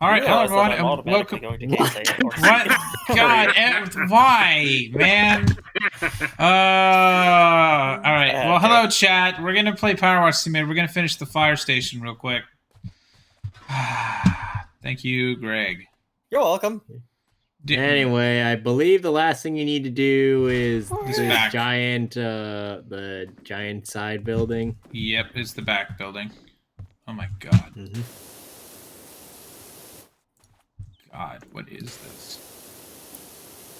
All right, hello Realize that everyone, I'm and automatically welcome. going to gain What? God, why, man? All right. Well, hello, chat. We're gonna play Powerwash Simulator. We're gonna finish the fire station real quick. Thank you, Greg. You're welcome. Anyway, I believe the last thing you need to do is This this back. giant, the giant side building. Yep, it's the back building. Oh my god. God, what is this?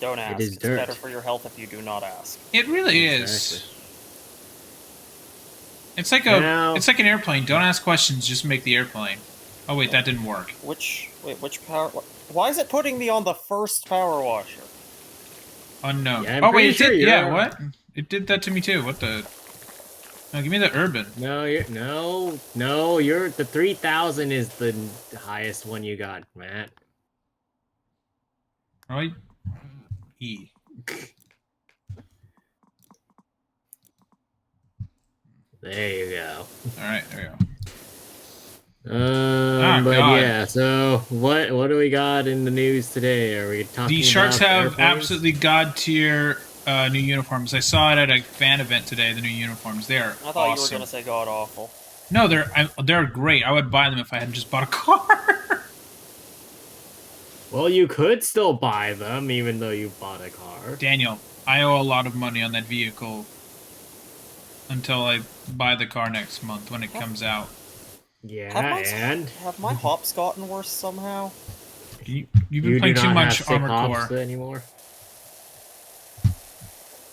Don't ask. is It's dirt. better for your health if you do not ask. It really is. It's like it's like an airplane. Don't ask questions, just make the airplane. Oh wait, that didn't work. Which power? Why is it putting me on the first power washer? Unknown. Yeah, I'm oh wait, pretty it sure did. you're- Yeah, what? It did that to me too. What the? No, give me the urban. No, you're the 3000 is the highest one you got, Matt. Right? E. There you go. All right, there we go. But God. yeah, so what do we got in the news today? Are we talking The Sharks about have airplanes? absolutely god tier new uniforms. I saw it at a fan event today. The new uniforms, they are I thought you were awesome. going to say god awful. No, they're great. I would buy them if I hadn't just bought a car. Well, you could still buy them even though you bought a car. Daniel, I owe a lot of money on that vehicle until I buy the car next month when it comes out. Yeah, have my hops gotten worse somehow? You've been playing too much Armored Core anymore.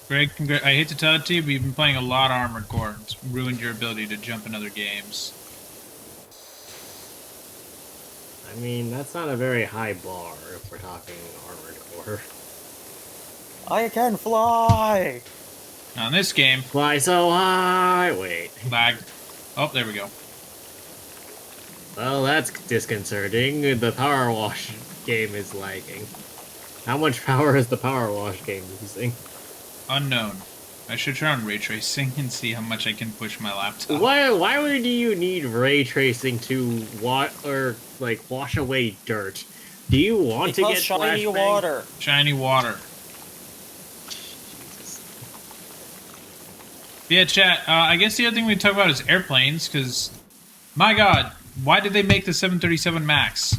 Greg, I hate to tell it to you, but you've been playing a lot of Armored Core. It's ruined your ability to jump in other games. I mean, that's not a very high bar if we're talking Armored Core. I can fly! Now in this game... Fly so high! Wait. Lagged. Oh, there we go. Well, that's disconcerting. The Power Wash game is lagging. How much power is the Power Wash game using? Unknown. I should try on ray tracing and see how much I can push my laptop. Why would you need ray tracing to wash away dirt? Do you want to get shiny flashbang? water? Shiny water. Yeah, chat. I guess the other thing we talk about is airplanes, because, my God, why did they make the 737 Max?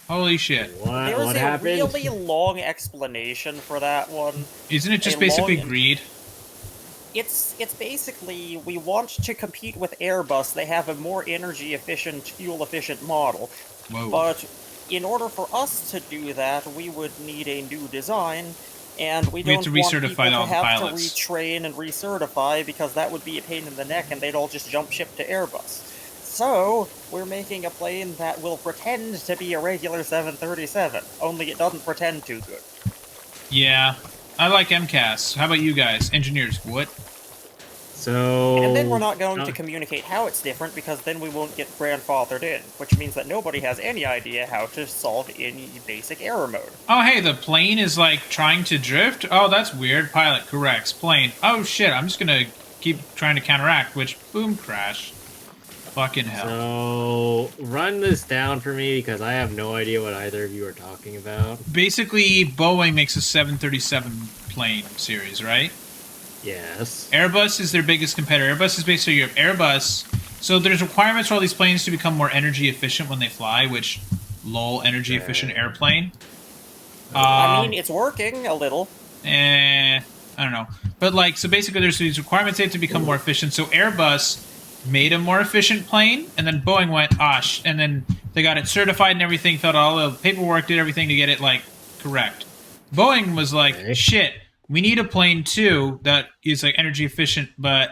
Holy shit! There was what a happened? really long explanation for that one. Isn't it just basically greed? It's basically, we want to compete with Airbus. They have a more energy-efficient, fuel-efficient model. Whoa. But in order for us to do that, we would need a new design, and we don't have to want recertify people all to the have pilots. to retrain and recertify, because that would be a pain in the neck, and they'd all just jump ship to Airbus. So, we're making a plane that will pretend to be a regular 737, only it doesn't pretend too good. Yeah. I like MCAS. How about you guys? Engineers, what? So... And then we're not going to communicate how it's different, because then we won't get grandfathered in, which means that nobody has any idea how to solve any basic error mode. Oh, hey, the plane is, like, trying to drift? Oh, that's weird. Pilot corrects. Plane. Oh, shit, I'm just gonna keep trying to counteract, which, boom, crash. Fucking hell. So, run this down for me, because I have no idea what either of you are talking about. Basically, Boeing makes a 737 plane series, right? Yes. Airbus is their biggest competitor. Airbus is basically your Airbus. So there's requirements for all these planes to become more energy efficient when they fly, which, lol, energy efficient airplane. I mean, it's working a little. I don't know. But, like, so basically there's these requirements they have to become more efficient. So Airbus made a more efficient plane, and then Boeing went, and then they got it certified and everything, filled out all the paperwork, did everything to get it, like, correct. Boeing was like, shit, we need a plane, too, that is, like, energy efficient, but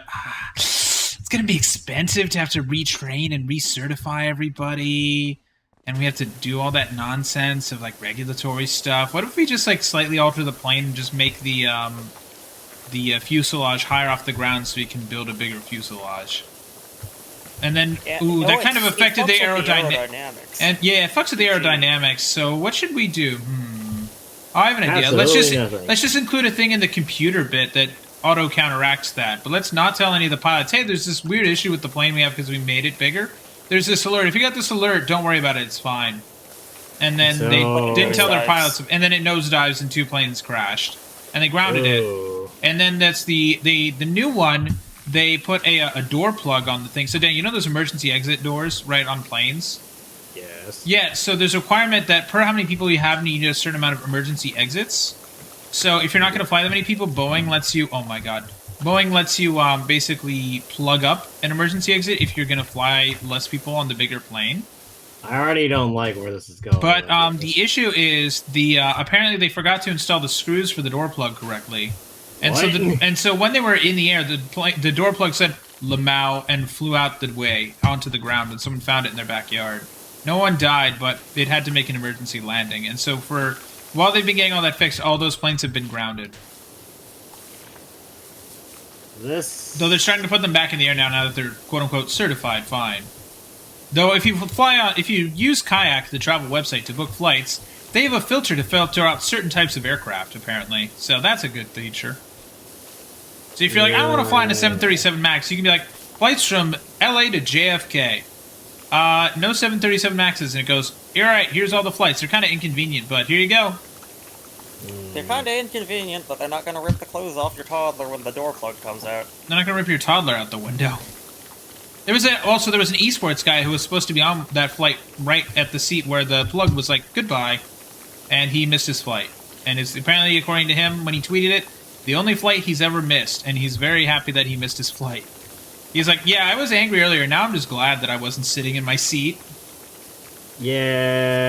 it's gonna be expensive to have to retrain and recertify everybody, and we have to do all that nonsense of, like, regulatory stuff. What if we just, like, slightly alter the plane and just make the fuselage higher off the ground so we can build a bigger fuselage? And then, that kind of affected the aerodynamics. And yeah, it fucks with the aerodynamics. So what should we do? Oh, I have an idea. Let's just include a thing in the computer bit that auto counteracts that. But let's not tell any of the pilots, hey, there's this weird issue with the plane we have because we made it bigger. There's this alert. If you got this alert, don't worry about it. It's fine. and then they So- didn't tell their Nosedives. pilots, and then it nosedives and 2 planes crashed, and they grounded it. Ooh. And then that's the new one. They put a door plug on the thing. So Dan, you know those emergency exit doors right on planes? Yes. Yeah. So there's a requirement that per how many people you have, you need a certain amount of emergency exits. So if you're not going to fly that many people, Boeing lets you. Oh my God. Boeing lets you basically plug up an emergency exit if you're going to fly less people on the bigger plane. I already don't like where this is going. But the issue is apparently they forgot to install the screws for the door plug correctly, and What? so when they were in the air, the door plug said Lamau and flew out the way onto the ground, and someone found it in their backyard. No one died, but it had to make an emergency landing, and so while they've been getting all that fixed, all those planes have been grounded. This. Though they're starting to put them back in the air now that they're quote unquote certified fine. Though if you use Kayak, the travel website, to book flights, they have a filter to filter out certain types of aircraft, apparently. So that's a good feature. So if you're like, I want to fly in a 737 MAX, you can be like, flights from LA to JFK. No 737 MAXs, and it goes, you're right, here's all the flights. They're kind of inconvenient, but here you go. They're kind of inconvenient, but they're not going to rip the clothes off your toddler when the door plug comes out. They're not going to rip your toddler out the window. There was an esports guy who was supposed to be on that flight right at the seat where the plug was like, goodbye, and he missed his flight. And it's apparently, according to him, when he tweeted it, the only flight he's ever missed, and he's very happy that he missed his flight. He's like, yeah, I was angry earlier, now I'm just glad that I wasn't sitting in my seat.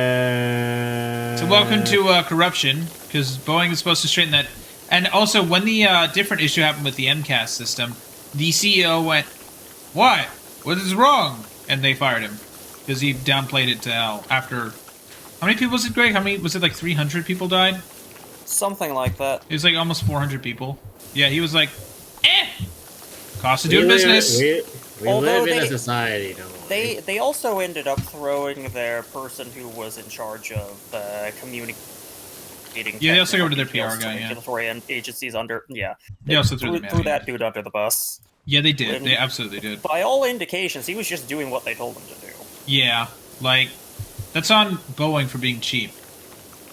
Yeah. So welcome to corruption, because Boeing is supposed to straighten that. And also, when the different issue happened with the MCAS system, the CEO went, what? What is wrong? And they fired him, because he downplayed it to hell after... How many people was it, Greg? How many? Was it like 300 people died? Something like that. It was like almost 400 people. Yeah, he was like, cost of doing business. We Although live in a they- society, don't we? They also ended up throwing their person who was in charge of communicating. Yeah, they also got rid of their technical PR guy, details to yeah. regulatory agencies under. Yeah, They also threw them out, threw yeah. that dude under the bus. Yeah, they did. When- They absolutely did. By all indications, he was just doing what they told him to do. Yeah, like, that's on Boeing for being cheap.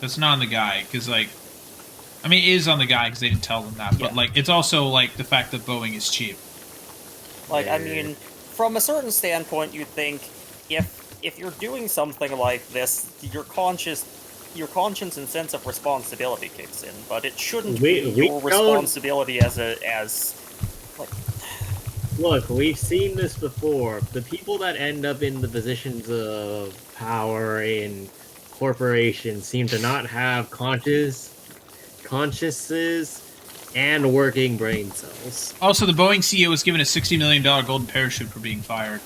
That's not on the guy, because, like, I mean, it is on the guy because they didn't tell them that, but, Yeah. like, it's also, like, the fact that Boeing is cheap. Like, I Yeah. mean, from a certain standpoint, you'd think if you're doing something like this, your conscience and sense of responsibility kicks in, but it shouldn't We be your don't- responsibility as like. Look, we've seen this before. The people that end up in the positions of power in corporations seem to not have consciences and working brain cells. Also, the Boeing CEO was given a $60 million golden parachute for being fired.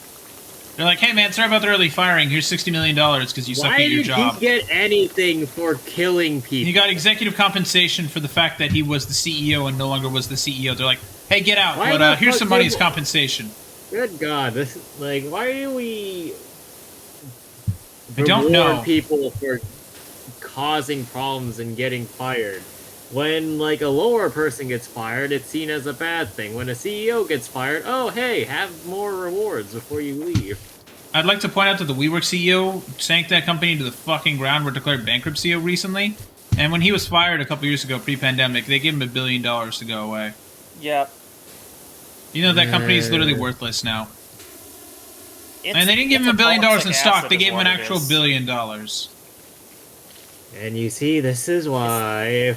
They're like, hey, man, sorry about the early firing. Here's $60 million because you suck Why at your did job. he get anything for killing people? He got executive compensation for the fact that he was the CEO and no longer was the CEO. They're like, hey, get out, Why the but here's fuck some money did- as compensation. Good God, this like why do we I don't know. reward people for causing problems and getting fired? When like a lower person gets fired, it's seen as a bad thing. When a CEO gets fired, oh hey, have more rewards before you leave. I'd like to point out that the WeWork CEO sank that company to the fucking ground, were declared bankruptcy recently. And when he was fired a couple years ago, pre-pandemic, they gave him $1 billion to go away. Yeah. You know, that company is literally Yeah. worthless now. It's, And they didn't give it's him $1 billion in toxic stock, acid they is gave him what an it actual is. $1 billion. And you see, this is why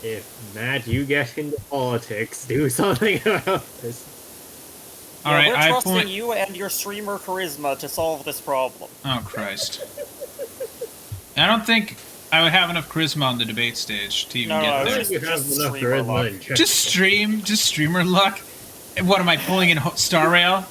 if Matt, you get into politics, do something about this. Yeah, Alright, we're I trusting point... you and your streamer charisma to solve this problem. Oh, Christ. I don't think I would have enough charisma on the debate stage to even No, get no, there. just- You have enough streamer charisma luck. and check. Just streamer luck? And what am I pulling in Star Rail?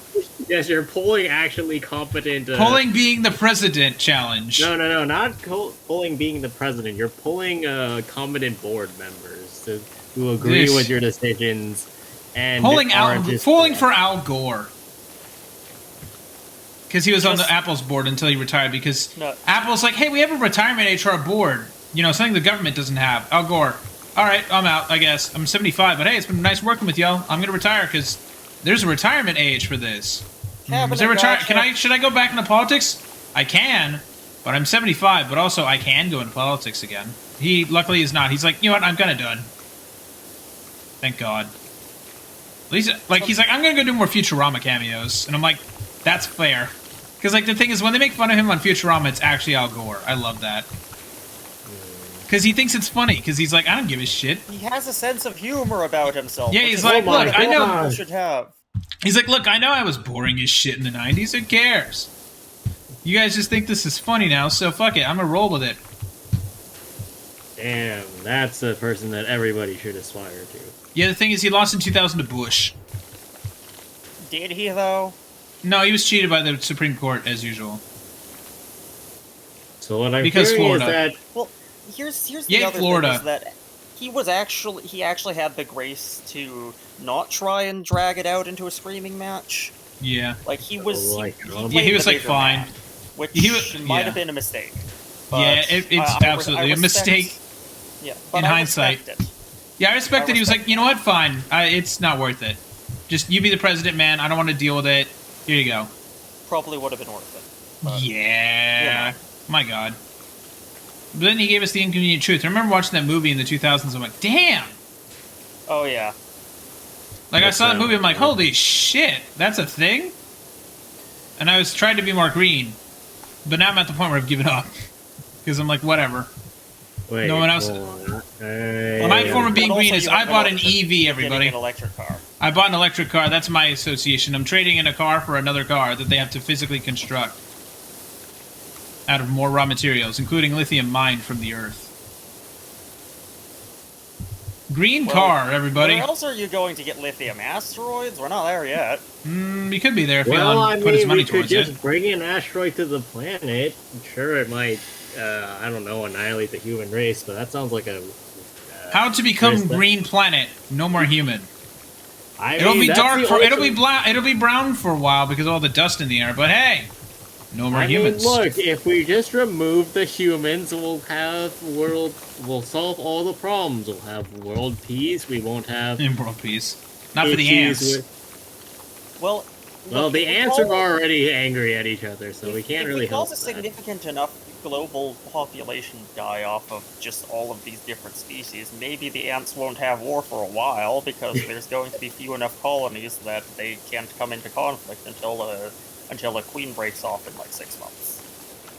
Yes, you're pulling actually competent. Pulling being the president challenge. No, not pulling being the president. You're pulling competent board members who agree This- with your decisions and Pulling aren't just- for Al Gore. Because he was on Just- the Apple's board until he retired. Because No. Apple's like, hey, we have a retirement age for our board. You know, something the government doesn't have. Al Gore. All right, I'm out, I guess. I'm 75, but hey, it's been nice working with y'all. I'm going to retire because there's a retirement age for this. Cabinet Is there gotcha. Should I go back into politics? I can. But I'm 75, but also I can go into politics again. He, luckily, is not. He's like, you know what, I'm kind of done. Thank God. At least, like, he's like, I'm gonna go do more Futurama cameos. And I'm like, that's fair. Because, like, the thing is, when they make fun of him on Futurama, it's actually Al Gore. I love that. Because he thinks it's funny, because he's like, I don't give a shit. He has a sense of humor about himself. Yeah, which he's is like, what look, I know- people should have. He's like, look, I know I was boring as shit in the 90s. Who cares? You guys just think this is funny now, so fuck it. I'm gonna roll with it. Damn, that's the person that everybody should aspire to. Yeah, the thing is, he lost in 2000 to Bush. Did he, though? No, he was cheated by the Supreme Court, as usual. So what I'm Because hearing Florida. is that Well, here's the Yay, other Florida. thing, is that he actually had the grace to not try and drag it out into a screaming match. Yeah. Like, he was... Like, he yeah, he played was, the like, bigger fine. man, which He was- might yeah. have been a mistake. Yeah, But it's I absolutely a respect- mistake. Yeah, but in I hindsight. respect it. Yeah, I respect I that he was respect like, you know what, fine. It's not worth it. Just, you be the president, man. I don't want to deal with it. Here you go. Probably would have been worth it. But, Yeah. you know. My God. But then he gave us the inconvenient truth. I remember watching that movie in the 2000s. I'm like, damn. Oh, yeah. Like, I That saw that movie. I'm like, sounds- holy shit. That's a thing? And I was trying to be more green. But now I'm at the point where I've given up. Because I'm like, whatever. wait, no one else- hold on. My form of being But also green is you I have bought an option of EV, getting everybody. an electric car. I bought an electric car. That's my association. I'm trading in a car for another car that they have to physically construct out of more raw materials, including lithium mined from the earth. Green Well, car, everybody. Where else are you going to get lithium? Asteroids? We're not there yet. He could be there if Well, I Elon put his mean, money we could towards just it. bring an asteroid to the planet. Sure, it might, I don't know, annihilate the human race, but that sounds like a... How to become Where's that? green planet? No more human. I It'll mean, be that's dark the for. It'll be ultimate- black. It'll be brown for a while because of all the dust in the air. But hey, no more I humans. mean, look, if we just remove the humans, we'll solve all the problems. We'll have world peace. We won't have In world peace. Not for the ants. issues with- Well, Well, look, the if we ants are call- already angry at each other, so we can't if really we help cause a that. significant enough global population die off of just all of these different species, maybe the ants won't have war for a while because there's going to be few enough colonies that they can't come into conflict until a queen breaks off in like 6 months.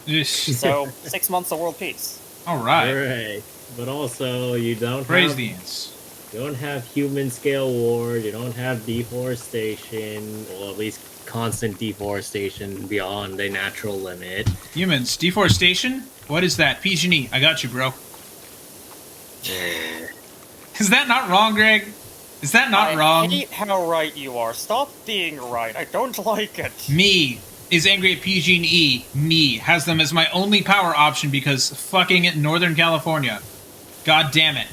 Yes. So 6 months of world peace. All right. Right. But also, you don't Praise have the ants. You don't have human scale wars, you don't have deforestation, well, at least constant deforestation beyond a natural limit. Humans. Deforestation? What is that? PG&E. I got you, bro. Is that not wrong, Greg? Is that not I wrong? hate how right you are. Stop being right. I don't like it. Me is angry at PG&E. Me has them as my only power option because fucking Northern California. God damn it.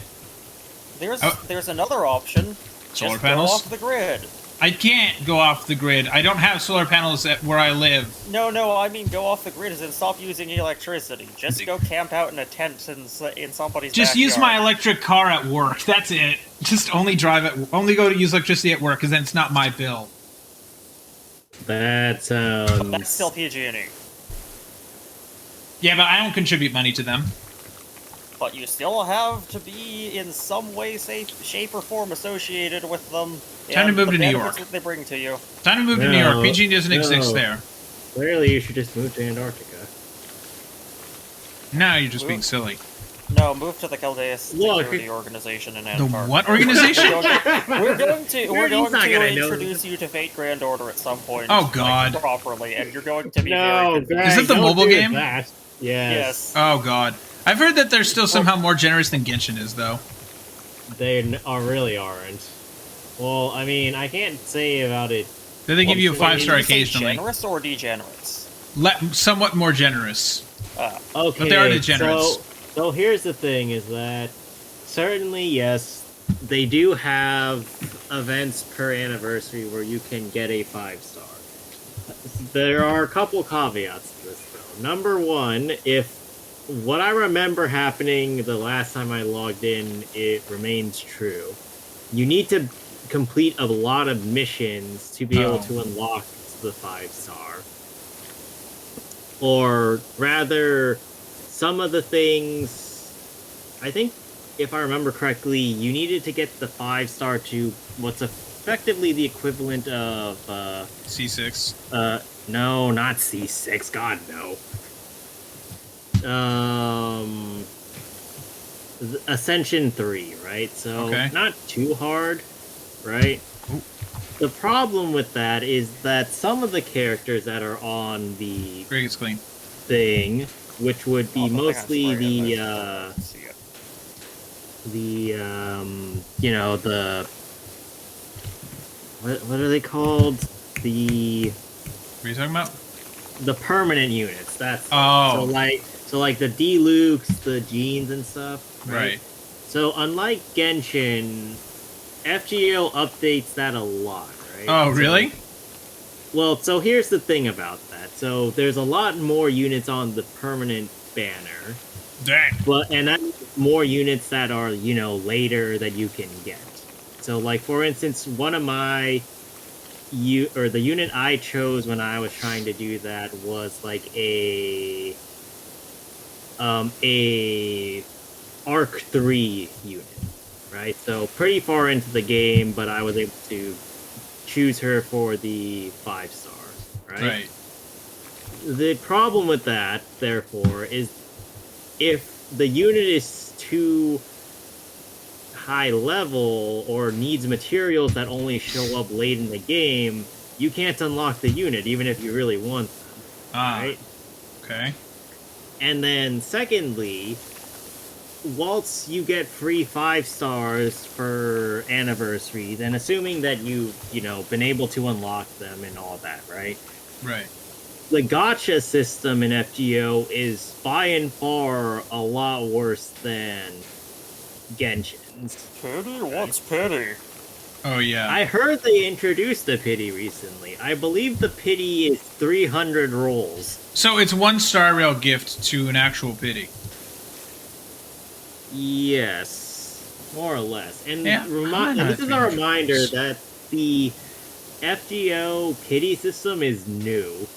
There's another option. Solar Just panels? Go off the grid. I can't go off the grid. I don't have solar panels at where I live. No, I mean go off the grid as in stop using electricity. Just go camp out in a tent in somebody's Just use my backyard. electric car at work. That's it. Just only only go to use electricity at work because then it's not my bill. That That's sounds... still PG&E. Yeah, but I don't contribute money to them. But you still have to be in some way, shape, or form associated with them. Time to and move the to New benefits York. that they bring to you. Time to move to New York. No, PG doesn't exist no. there. Clearly, you should just move to Antarctica. Now you're just being Move. silly. No, move to the Caldeus Look. Security Organization in The Antarctica. what organization? We're going to He's not gonna know. introduce you to Fate Grand Order at some point. Oh, like, God. properly, and you're going to be No, very confused. Greg, Is it the don't mobile do game? That. Yes. Yes. Oh, God. I've heard that they're still somehow more generous than Genshin is, though. Really aren't. Well, I mean, I can't say about it. Do they give you a Well, 5-star Did you say occasionally? generous or degenerates? Somewhat more generous. Okay, But they are degenerates. So here's the thing: is that certainly yes, they do have events per anniversary where you can get a 5-star. There are a couple caveats to this, though. Number one, if what I remember happening the last time I logged in, it remains true. You need to complete a lot of missions to be able to unlock the 5-star. or rather, some of the things. I think, if I remember correctly, you needed to get the 5-star to what's effectively the equivalent of C6. no, not C6. God no. Ascension 3, right? So Okay. not too hard, right? Ooh. The problem with that is that some of the characters that are on the Greg is clean. thing, which would be Oh, the thing I'm mostly spraying, I just don't know if you see it. you know, the what are they called? The What are you talking about? permanent units. That's Oh. so like the Deluxe, the Jeans and stuff. Right. So unlike Genshin, FGO updates that a lot, right? Oh, really? Well, so here's the thing about that. So there's a lot more units on the permanent banner, Dang. and that means more units that are, you know, later that you can get. So like for instance, one of the unit I chose when I was trying to do that was like a Arc 3 unit, right? So pretty far into the game, but I was able to choose her for the 5-star, right? Right. The problem with that, therefore, is if the unit is too high level or needs materials that only show up late in the game, you can't unlock the unit, even if you really want them, right? Okay. And then, secondly, whilst you get free 5-stars for anniversaries, and assuming that you know, been able to unlock them and all that, right? Right. The gacha system in FGO is by and far a lot worse than Genshin's. Pity? What's pity? Oh, yeah. I heard they introduced the pity recently. I believe the pity is 300 rolls. So it's 1 Star Rail gift to an actual pity. Yes, more or less. And Yeah, and this is a reminder that the FGO pity system is new.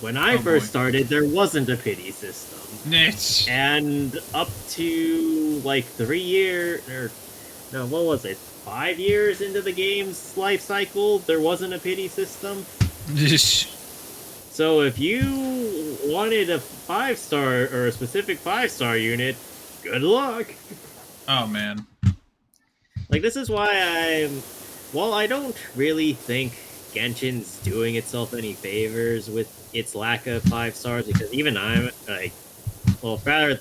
When I first started, there wasn't a pity system. It's... And up to like 3 years, or no, what was it? 5 years into the game's life cycle, there wasn't a pity system. So if you wanted a 5-star or a specific 5-star unit, good luck. Oh, man. Like, this is why well, I don't really think Genshin's doing itself any favors with its lack of 5 stars, because even I'm like, well, rather,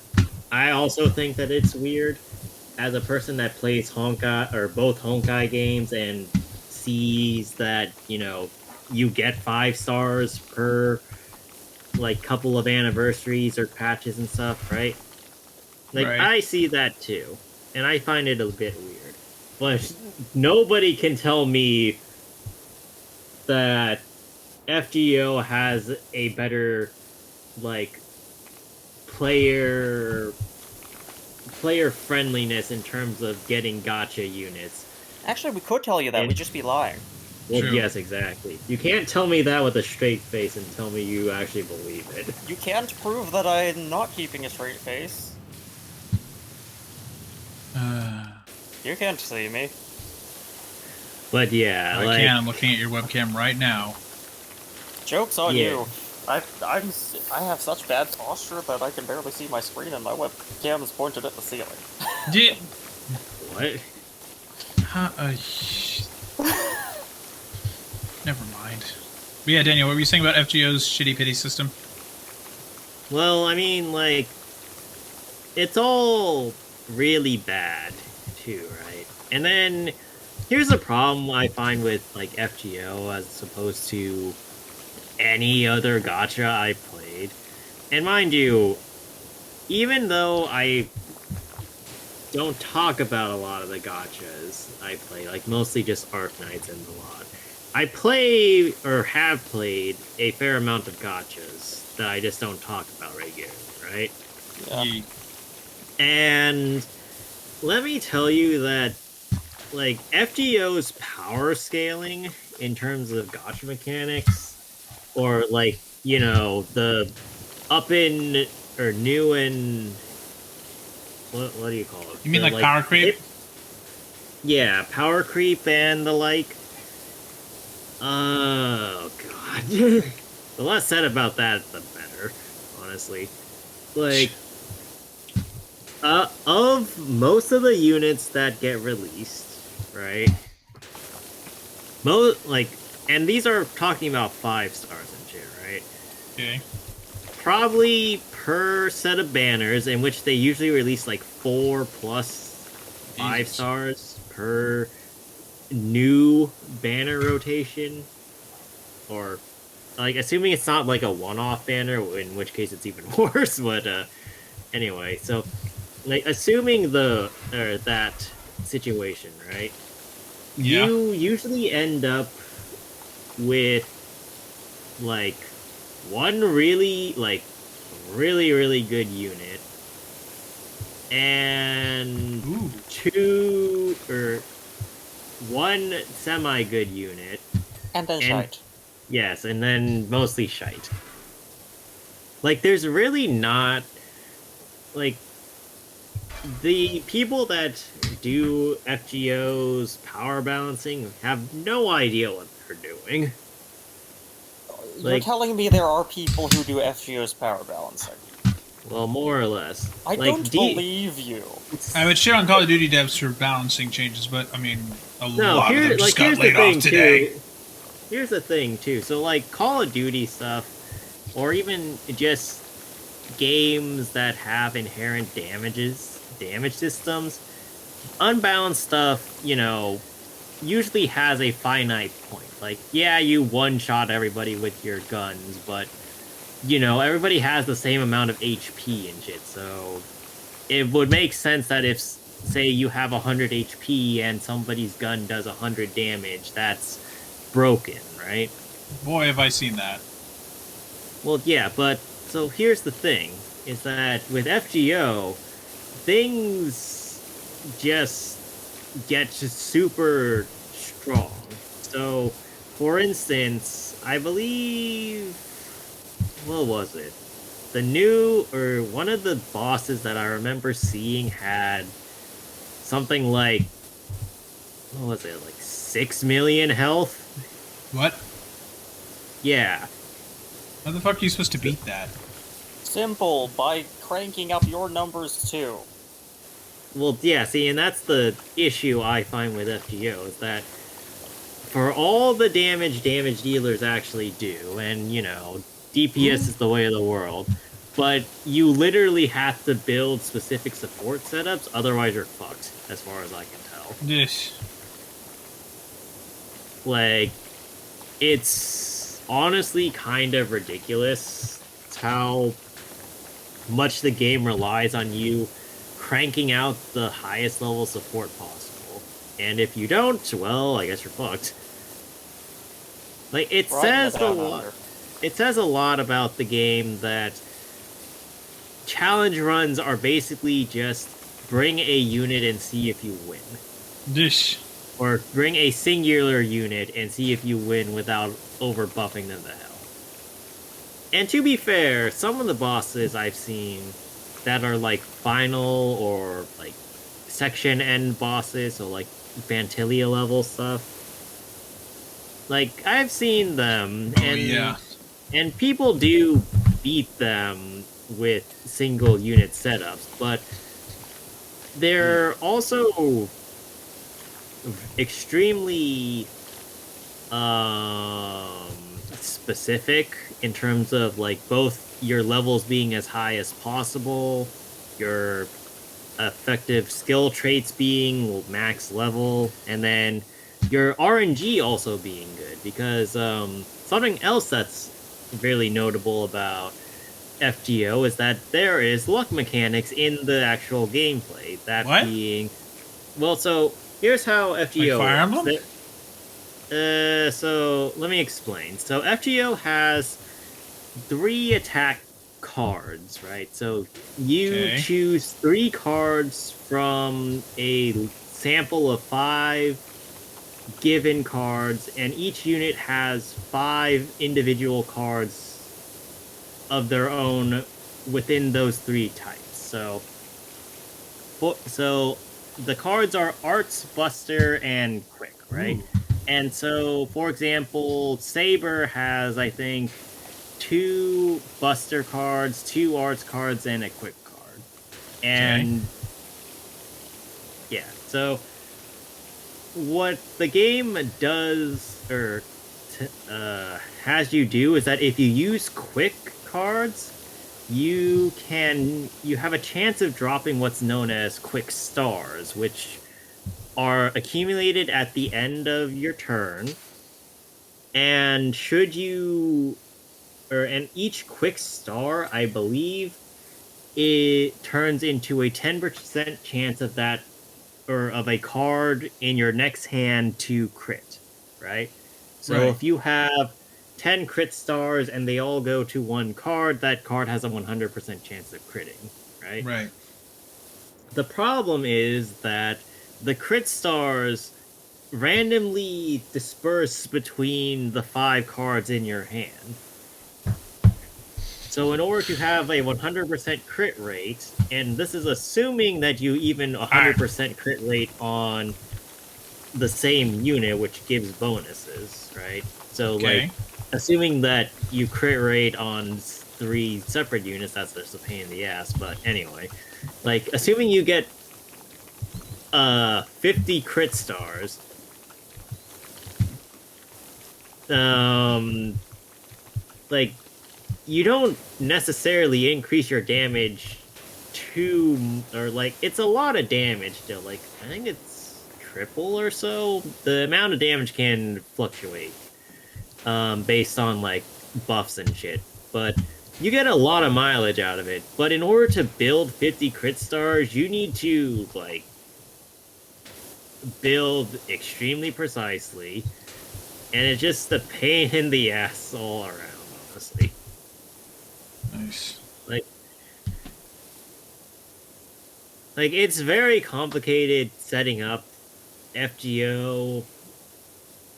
I also think that it's weird as a person that plays Honkai or both Honkai games and sees that, you know, you get 5 stars per like couple of anniversaries or patches and stuff, right? Like, Right. I see that too, and I find it a bit weird. But nobody can tell me that FGO has a better, like, player friendliness in terms of getting gacha units. Actually, we could tell you that, we'd just be lying. Well, True. yes, exactly. You can't tell me that with a straight face and tell me you actually believe it. You can't prove that I'm not keeping a straight face. You can't see me. But yeah, I like, can. I'm looking at your webcam right now. Joke's on Yeah. you. I have such bad posture that I can barely see my screen and my webcam is pointed at the ceiling. Yeah. what? Never mind. But yeah, Daniel, what were you saying about FGO's shitty pity system? Well, I mean, like, it's all really bad, too, right? And then, here's the problem I find with, like, FGO as opposed to any other gacha I played. And mind you, even though I don't talk about a lot of the gachas I play, like, mostly just Arc Knights and the lot, I play, or have played, a fair amount of gachas that I just don't talk about regularly, right? Yeah. Ye- And let me tell you that, like, FGO's power scaling in terms of gacha mechanics, or, like, you know, the up in or new and what do you call it? You mean like power creep? Yeah, power creep and the like. Oh god. The less said about that, the better. Honestly, like, of most of the units that get released, right? Like, and these are talking about 5 stars and shit, right? Okay. Probably per set of banners, in which they usually release like 4 plus 5 Jesus. stars per new banner rotation, or like assuming it's not like a one-off banner, in which case it's even worse. But anyway, so like assuming that situation, right? Yeah. You usually end up with like one really good unit and Ooh. two or one semi good unit. And then shite. Yes, and then mostly shite. Like, there's really not, like, the people that do FGO's power balancing have no idea what they're doing. You're Like, telling me there are people who do FGO's power balancing. well, more or less. I Like, don't believe you. I would shit on Call of Duty devs for balancing changes, but I mean, a No, lot of them just got laid off today. Here's the thing, too. So, like, Call of Duty stuff, or even just games that have inherent damage systems, unbalanced stuff, you know, usually has a finite point. Like, yeah, you one-shot everybody with your guns, but, you know, everybody has the same amount of HP and shit, so it would make sense that if, say, you have 100 HP and somebody's gun does 100 damage, that's broken, right? Boy, have I seen that. Well, yeah, but so here's the thing, is that with FGO, things just get just super strong. So, for instance, I believe, what was it? The new, or one of the bosses that I remember seeing had something like, what was it, like 6 million health? What? Yeah. How the fuck are you supposed to beat that? Simple, by cranking up your numbers too. Well, yeah, see, and that's the issue I find with FGO, is that for all the damage dealers actually do, and, you know, DPS is the way of the world, but you literally have to build specific support setups, otherwise you're fucked, as far as I can tell. This. Like, it's honestly kind of ridiculous how much the game relies on you cranking out the highest level support possible. And if you don't, well, I guess you're fucked. Like, it says a lot. It says a lot about the game that challenge runs are basically just bring a unit and see if you win. This. Or bring a singular unit and see if you win without over buffing them to hell. And to be fair, some of the bosses I've seen that are like final or like section end bosses, so like Vantilia level stuff, like I've seen them, and yeah. and people do beat them with single unit setups, but they're also extremely specific in terms of like both your levels being as high as possible, your effective skill traits being max level, and then your RNG also being good, because something else that's really notable about FGO is that there is luck mechanics in the actual gameplay. That what? being, well, so here's how FGO like Fire works. Emblem? So let me explain. So FGO has 3 attack cards, right? So you choose 3 cards from a sample of 5 given cards, and each unit has 5 individual cards of their own within those 3 types. So the cards are Arts, Buster, and Quick, right? Ooh. And so, for example, Saber has, I think, 2 Buster cards, 2 Arts cards, and a Quick card. And yeah, so what the game does, or has you do, is that if you use Quick cards, you have a chance of dropping what's known as Quick Stars, which are accumulated at the end of your turn. And and each Quick Star, I believe, it turns into a 10% chance of that, or of a card in your next hand to crit, right? So Right. if you have 10 crit stars and they all go to 1 card, that card has a 100% chance of critting, right? Right. The problem is that the crit stars randomly disperse between the 5 cards in your hand. So in order to have a 100% crit rate, and this is assuming that you even 100% crit rate on the same unit, which gives bonuses, right? So, Okay. like, assuming that you crit rate on 3 separate units, that's just a pain in the ass, but anyway. Like, assuming you get 50 crit stars, like, you don't necessarily increase your damage or like, it's a lot of damage still. Like, I think it's triple or so. The amount of damage can fluctuate based on, like, buffs and shit. But you get a lot of mileage out of it. But in order to build 50 crit stars, you need to, like, build extremely precisely. And it's just a pain in the ass all around, honestly. Nice. Like, it's very complicated setting up FGO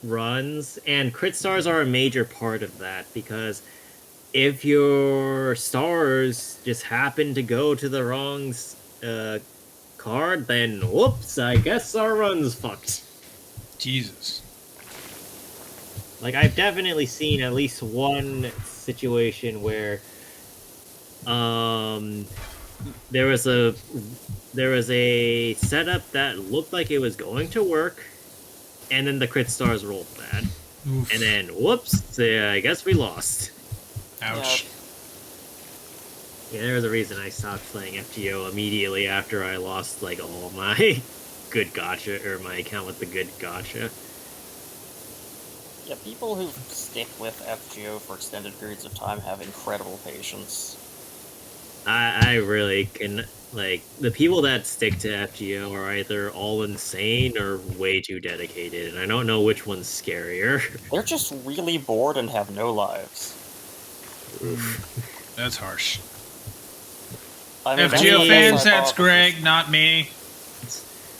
runs, and crit stars are a major part of that, because if your stars just happen to go to the wrong card, then whoops, I guess our run's fucked. Jesus. Like, I've definitely seen at least one situation where there was a setup that looked like it was going to work, and then the crit stars rolled bad. Oof. And then, whoops, I guess we lost. Ouch. Yeah, there was a reason I stopped playing FGO immediately after I lost, like, all my good gacha, or my account with the good gacha. Yeah, people who stick with FGO for extended periods of time have incredible patience. I really can, like, the people that stick to FGO are either all insane or way too dedicated, and I don't know which one's scarier. They're just really bored and have no lives. That's harsh. I mean, FGO fans, that's hypothesis. Greg, not me.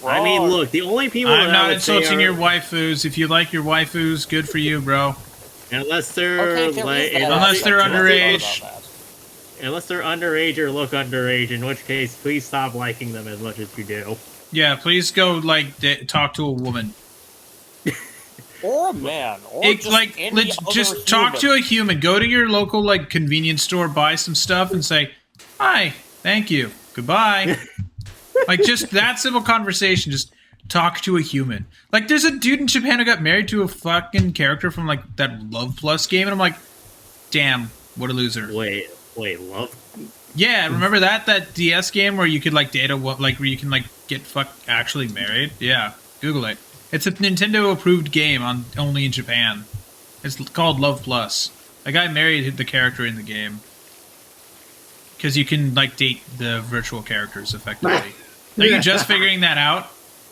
I mean, Wrong. look, the only people I'm that I not would say insulting are- your waifus. If you like your waifus, good for you, bro. unless they're Okay, there like, is that Unless aspect they're to it. I thought underage. about that. unless they're underage or look underage, in which case, please stop liking them as much as you do. Yeah, please go talk to a woman. Or a man, or It's just like any let's other just talk to human. a human. Go to your local like convenience store, buy some stuff, and say, "Hi, thank you, goodbye." Like just that simple conversation. Just talk to a human. Like there's a dude in Japan who got married to a fucking character from like that Love Plus game, and I'm like, damn, what a loser. Wait, love? Yeah, remember that DS game where you could like date where you can like get actually married? Yeah, Google it. It's a Nintendo approved game only in Japan. It's called Love Plus. A guy married the character in the game because you can like date the virtual characters effectively. Are you just figuring that out?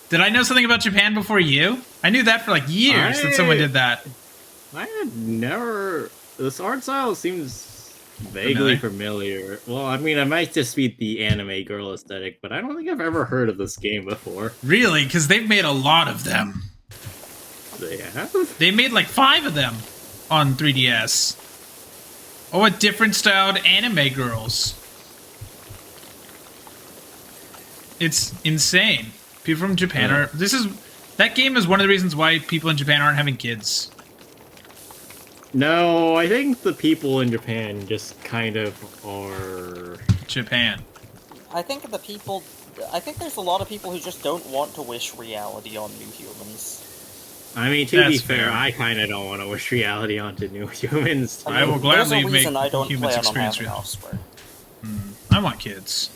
Did I know something about Japan before you? I knew that for like years that someone did that. I had never... This art style seems vaguely familiar. Well, I mean, it might just be the anime girl aesthetic, but I don't think I've ever heard of this game before. Really? Because they've made a lot of them. They have? They made like 5 of them on 3DS. Oh, a different styled anime girls. It's insane. People from Japan Yeah. are. That game is one of the reasons why people in Japan aren't having kids. No, I think the people in Japan just kind of are. Japan. I think there's a lot of people who just don't want to wish reality on new humans. I mean, to be That's fair, fair. I kind of don't want to wish reality onto new humans. I will There's gladly a make reason I don't humans plan on experience having reality. offspring. I want kids.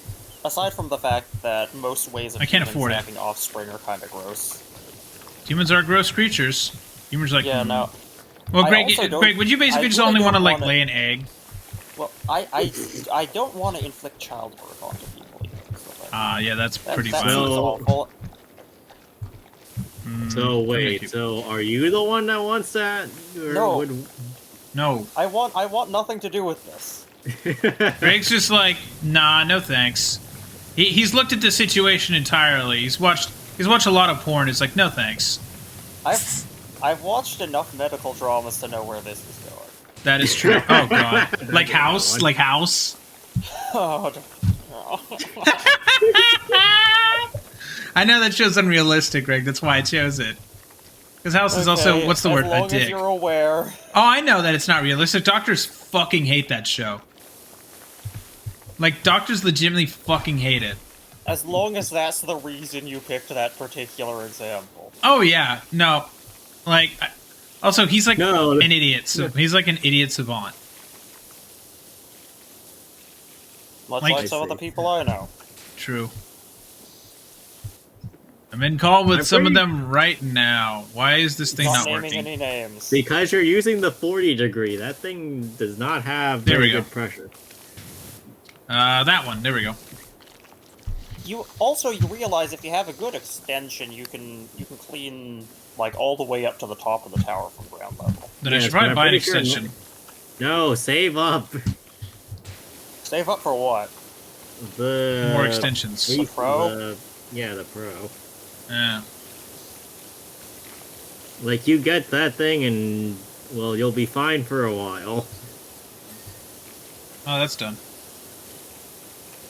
Aside from the fact that most ways of I can't humans afford it. having offspring are kind of gross. Humans are gross creatures. Humans are like. Yeah, no. Well, I Greg, also don't- Greg, would you basically I just really only want to don't like wanna- lay an egg? Well, I don't want to inflict childbirth onto people either. So Yeah, that's pretty that fine. seems So- awful. So wait, so are you the one that wants that? Or No. No. I want nothing to do with this. Greg's just like, nah, no thanks. He's looked at the situation entirely. He's watched a lot of porn. It's like, no thanks. I've watched enough medical dramas to know where this is going. That is true. Oh god. Like House? Like House? Oh, I know that show's unrealistic, Greg. That's why I chose it. Because House is also, okay, what's the word? As long A dick. as you're aware. Oh, I know that it's not realistic. Doctors fucking hate that show. Like, doctors legitimately fucking hate it. As long as that's the reason you picked that particular example. Oh, yeah. No. Like, also, he's like No. an idiot. So he's like an idiot savant. Much Like- like some of the people I know. True. I'm in call with I'm some of pretty- them right now. Why is this thing Not not naming working? any names. Because you're using the 40 degree. That thing does not have There very we go. good pressure. That one. There we go. You realize if you have a good extension, you can clean like all the way up to the top of the tower from ground level. Then I Yes, should probably but I'm buy an pretty sure extension. No, save up. Save up for what? The More extensions. The Pro? Yeah, the Pro. Yeah. Like, you get that thing and, well, you'll be fine for a while. Oh, that's done.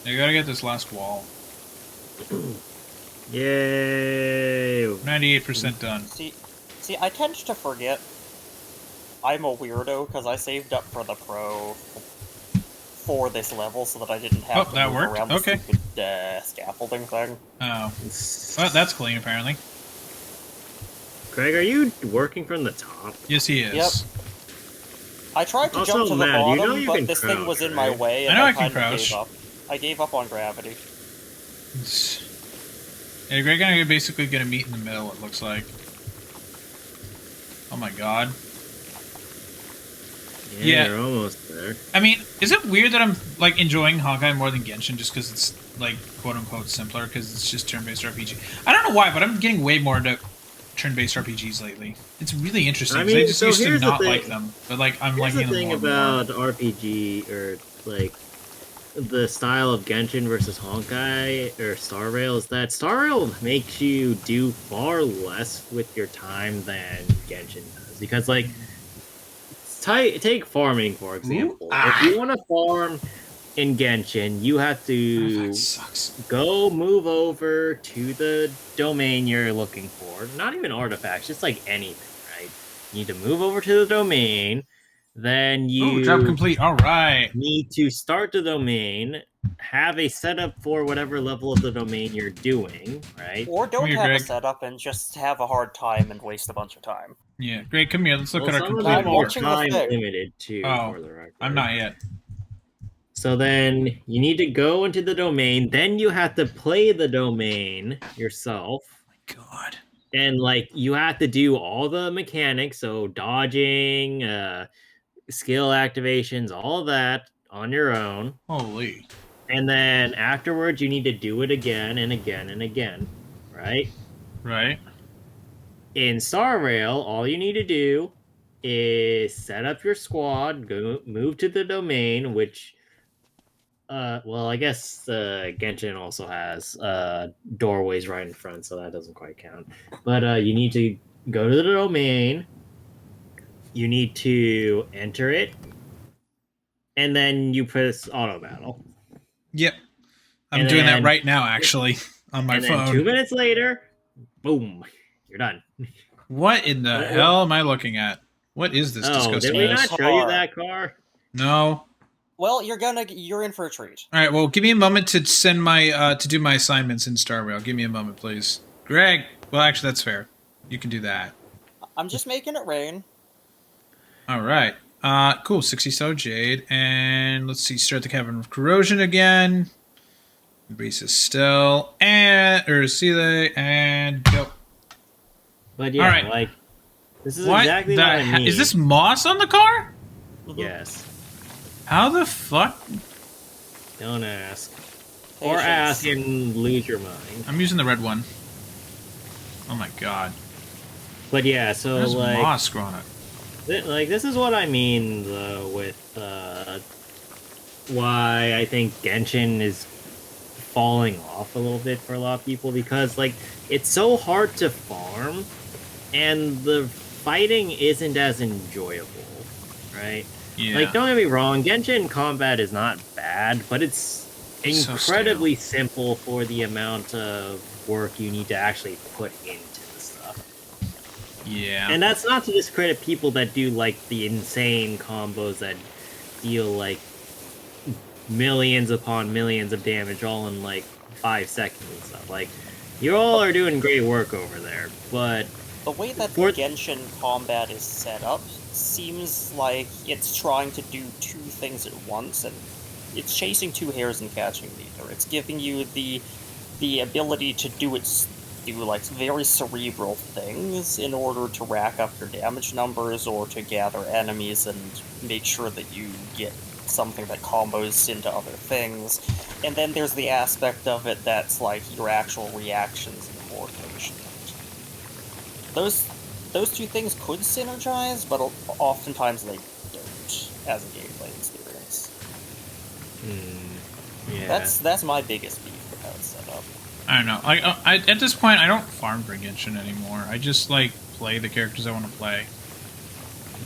You gotta get this last wall. Yay! 98% done. See, I tend to forget I'm a weirdo because I saved up for the Pro for this level so that I didn't have Oh, to that move worked? around Okay. the stupid scaffolding thing. Oh. Well, that's clean, apparently. Craig, are you working from the top? Yes, he is. Yep. I tried to Also, jump to the Matt, you know bottom, you but can this thing was crouch, in my right? way, I and know I I can kind of crouch. gave up. I gave up on gravity. Yeah, Greg and I are basically gonna meet in the middle, it looks like. Oh my god. Yeah. You're almost there. I mean, is it weird that I'm, like, enjoying Honkai more than Genshin just because it's, like, quote-unquote simpler, because it's just turn-based RPG? I don't know why, but I'm getting way more into turn-based RPGs lately. It's really interesting, I 'cause I mean, just so used to here's the not thing. like them. But, like, I'm Here's liking the them thing more and more. about RPG, or, like, the style of Genshin versus Honkai, or Star Rail, is that Star Rail makes you do far less with your time than Genshin does. Because, like, take farming, for example. If you want to farm in Genshin, you have to That sucks. go move over to the domain you're looking for. Not even artifacts, just like anything, right? You need to move over to the domain, then you Ooh, job complete. All right. need to start the domain, have a setup for whatever level of the domain you're doing, right? Or don't here, have Greg. a setup and just have a hard time and waste a bunch of time. Yeah, Greg, come here. Let's look Well, at our some of completed them I'm are work. watching the time thing. limited too, Oh, for the record. I'm not yet. So then you need to go into the domain, then you have to play the domain yourself. God. And like you have to do all the mechanics, so dodging, skill activations, all of that on your own. Holy. And then afterwards you need to do it again and again and again, right? Right. In Star Rail, all you need to do is set up your squad, go move to the domain, which well, I guess Genshin also has doorways right in front, so that doesn't quite count. But you need to go to the domain. You need to enter it, and then you press auto battle. Yep. I'm And doing that then- right now, actually, on my and phone. then 2 minutes later, boom, you're done. What in the What- hell am I looking at? What is this Oh, disgusting did we mess? not show you that car? No. Well, you're in for a treat. All right. Well, give me a moment to send my to do my assignments in Star Rail. Give me a moment, please. Greg. Well, actually, that's fair. You can do that. I'm just making it rain. All right. Cool. 60 so jade, and let's see. Start the cavern of corrosion again. Breeze is still, and Ursula, and go. But yeah, All right. like this is What exactly the what I mean. is this moss on the car? Yes. How the fuck? Don't ask. Or Patience. ask and lose your mind. I'm using the red one. Oh my god. But yeah, so There's like, moss growing up. this is what I mean though with why I think Genshin is falling off a little bit for a lot of people, because like it's so hard to farm and the fighting isn't as enjoyable, right? Yeah. Like, don't get me wrong, Genshin combat is not bad, but it's So incredibly simple for the amount of work you need to actually put into the stuff. Yeah. And that's not to discredit people that do like the insane combos that deal like millions upon millions of damage all in like 5 seconds and stuff. Like, you all are doing great work over there, but The way that the For- Genshin combat is set up seems like it's trying to do two things at once, and it's chasing two hares and catching neither. It's giving you the ability to do like very cerebral things in order to rack up your damage numbers or to gather enemies and make sure that you get something that combos into other things. And then there's the aspect of it that's like your actual reactions and coordination. Those two things could synergize, but oftentimes they don't as a gameplay experience. yeah. That's my biggest beef with how it's set up. I don't know. I at this point I don't farm for Genshin anymore. I just like play the characters I want to play.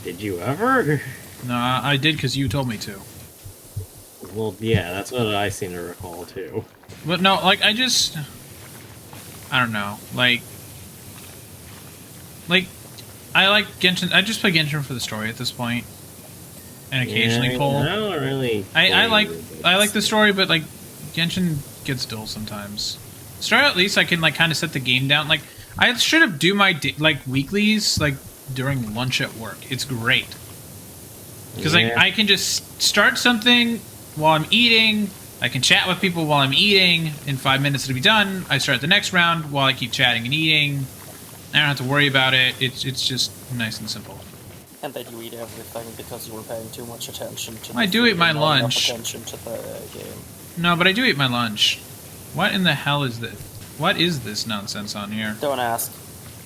Did you ever? No, I did because you told me to. Well, yeah, that's what I seem to recall too. But no, like I don't know. Like I like Genshin. I just play Genshin for the story at this point, and occasionally yeah, pull. I don't really. I like play the story, but like Genshin gets dull sometimes. Story at least I can like kind of set the game down. Like I should have do my like weeklies like during lunch at work. It's great because like Yeah. I can just start something while I'm eating. I can chat with people while I'm eating. In 5 minutes it'll be done. I start the next round while I keep chatting and eating. I don't have to worry about it. It's just nice and simple. And then you eat everything because you were paying too much attention to. I the do food eat my and not enough lunch. Attention to the game. No, but I do eat my lunch. What in the hell is this? What is this nonsense on here? Don't ask.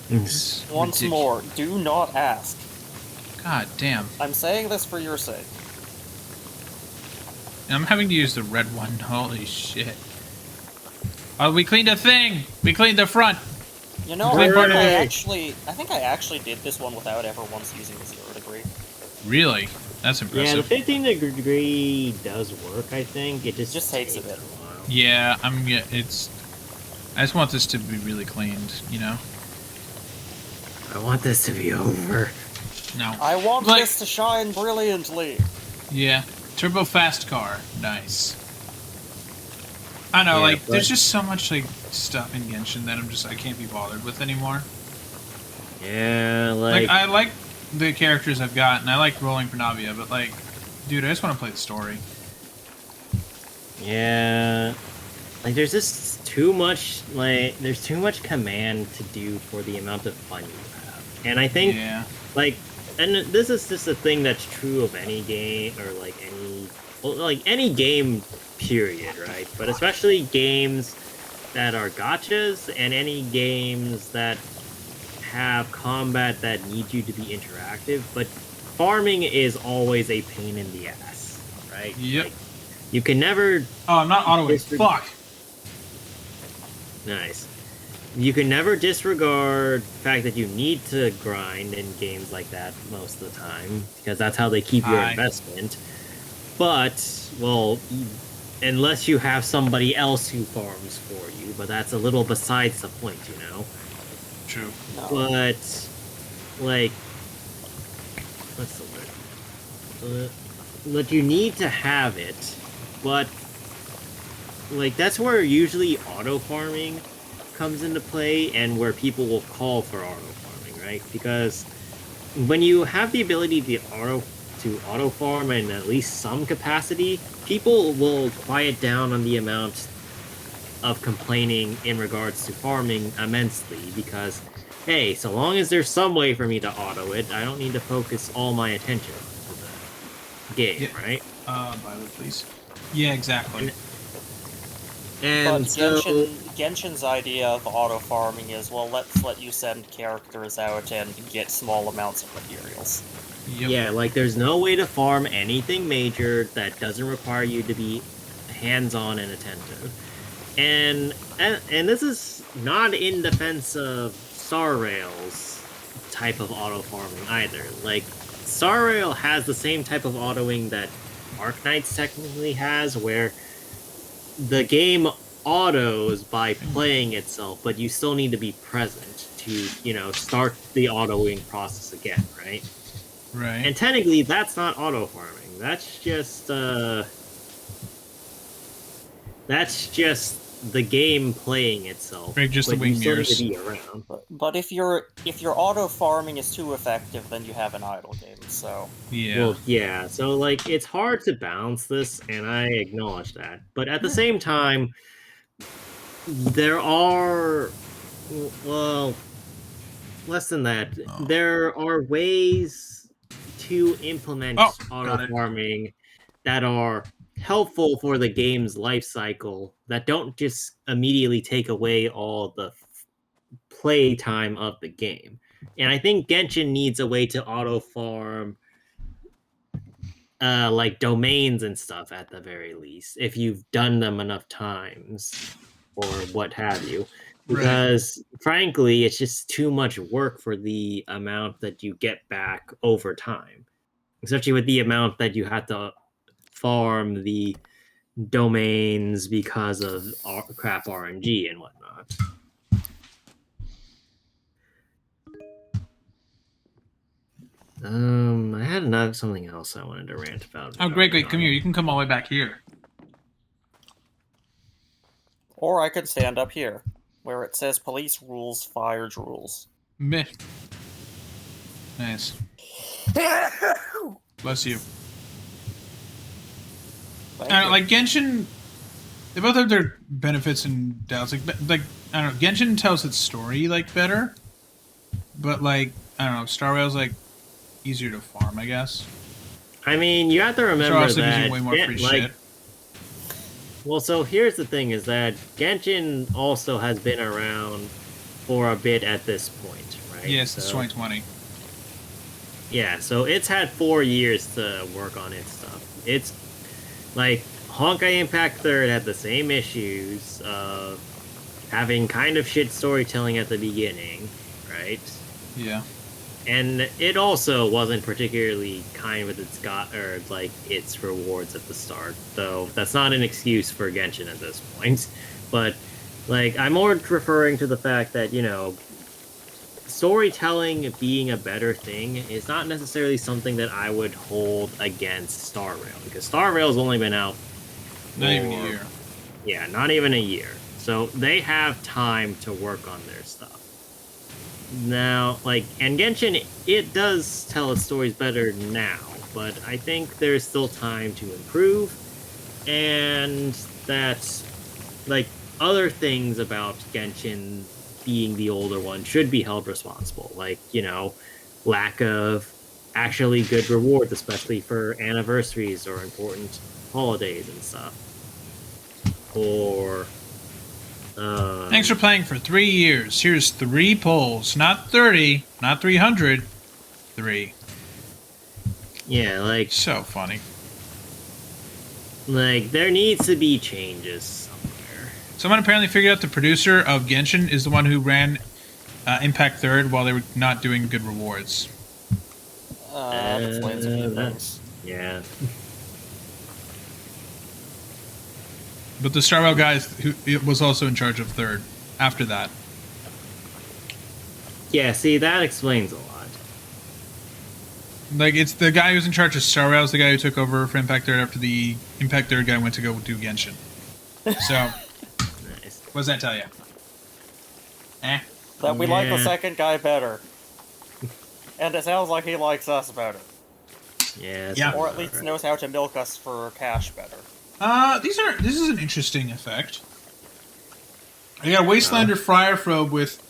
This is Once ridiculous. more, do not ask. God damn. I'm saying this for your sake. I'm having to use the red one. Holy shit. Oh, we cleaned a thing! We cleaned the front! You know, Clean part of it. I think I actually did this one without ever once using the 0 degree. Really? That's Yeah, the impressive. 15 degree does work. I think it just takes a bit. while. Yeah, it's... I just want this to be really cleaned, you know? I want this to be over. No. I want Like- this to shine brilliantly. Yeah. Turbo fast car. Nice. I don't know, Yeah, like, but- there's just so much, like, stuff in Genshin that I can't be bothered with anymore. Yeah, Like, I like the characters I've got, and I like rolling for Navia, but, like, dude, I just want to play the story. yeah, like there's just too much. Like, there's too much command to do for the amount of fun you have, and I think Yeah. like, and this is just a thing that's true of any game or like any game period, right? But especially games that are gotchas and any games that have combat that need you to be interactive. But farming is always a pain in the ass, right? Yep. Like, you can never Oh, I'm not autoing. Mr. Fuck! Nice. You can never disregard the fact that you need to grind in games like that most of the time, because that's how they keep your Aye. investment. But, well, unless you have somebody else who farms for you, but that's a little besides the point, you know? True. No. But, like, what's the word? But you need to have it, but, like, that's where usually auto farming comes into play and where people will call for auto farming, right? Because when you have the ability to auto farm in at least some capacity, people will quiet down on the amount of complaining in regards to farming immensely because, hey, so long as there's some way for me to auto it, I don't need to focus all my attention onto the game, Yeah. right? Violet, please. Yeah, exactly. And But so, Genshin's idea of auto farming is, well, let's let you send characters out and get small amounts of materials. Yep. yeah, like there's no way to farm anything major that doesn't require you to be hands-on and attentive. And this is not in defense of Star Rail's type of auto farming either. Like Star Rail has the same type of autoing that Arknights technically has, where the game autos by playing itself, but you still need to be present to, start the autoing process again, right? Right. And technically, that's not auto farming. That's just the game playing itself. Right, just the but you wing still need mirrors. to be around. But if your auto farming is too effective, then you have an idle game. So Yeah. Well, yeah. So like, it's hard to balance this, and I acknowledge that. But at the same time, there are, well, less than that. Oh. There are ways to implement got auto it. farming that are helpful for the game's life cycle that don't just immediately take away all the play time of the game. And I think Genshin needs a way to auto farm like domains and stuff at the very least, if you've done them enough times or what have you. Right. Because frankly, it's just too much work for the amount that you get back over time. Especially with the amount that you have to farm the domains because of crap RNG and whatnot. I had something else I wanted to rant about. Oh, great. Come here. You can come all the way back here. or I could stand up here, where it says police rules, fire rules. Meh. Nice. Bless you. Thank I don't you. know, like Genshin, they both have their benefits and doubts. Like I don't know, Genshin tells its story like better, but like I don't know, Star Rail's like easier to farm, I guess. I mean, you have to Star remember Rail's gives that. you way more free shit. Well, so here's the thing: is that Genshin also has been around for a bit at this point, right? Yes, it's 2020. Yeah, so it's had 4 years to work on its stuff. It's like Honkai Impact Third had the same issues of having kind of shit storytelling at the beginning, right? Yeah. And it also wasn't particularly kind with its rewards at the start, though that's not an excuse for Genshin at this point. But like, I'm more referring to the fact that, storytelling being a better thing is not necessarily something that I would hold against Star Rail, because Star Rail's only been out Not even a year. Yeah, not even a year. So they have time to work on their stuff. Now, and Genshin, it does tell its stories better now, but I think there's still time to improve, and that, other things about Genshin being the older one should be held responsible, lack of actually good rewards, especially for anniversaries or important holidays and stuff. Or Thanks for playing for 3 years. Here's 3 polls, not 30, not 300. 3. yeah, So funny. there needs to be changes somewhere. Someone apparently figured out the producer of Genshin is the one who ran Impact Third while they were not doing good rewards. That explains a few things. Yeah. But the Starwell guy who was also in charge of third after that. Yeah, see, that explains a lot. Like, it's the guy who's in charge of Starwell is the guy who took over for Impact Third after the Impact Third guy went to go do Genshin. So, Nice. what does that tell you? That we like the Yeah. second guy better. And it sounds like he likes us better. Yeah. Yeah. Or at least knows how to milk us for cash better. This is an interesting effect. I got Wastelander Friar Probe with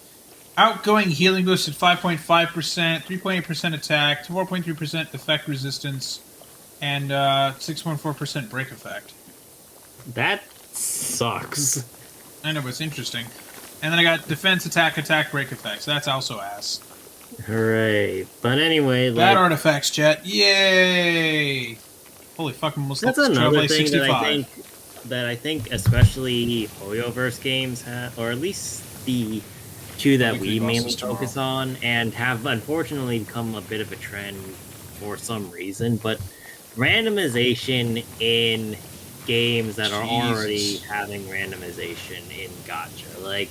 outgoing healing boost at 5.5%, 3.8% attack, 4.3% effect resistance, and 6.4% break effect. That sucks. I know, but it's interesting. And then I got defense, attack, break effects. That's also ass. Hooray. But anyway, Bad like, artifacts, chat. Yay! Holy fuck, I'm almost that's level another 65. thing that I think especially Hoyoverse games have, or at least the two that we mainly focus on, and have unfortunately become a bit of a trend for some reason, but randomization in games that are already having randomization in gacha. Like,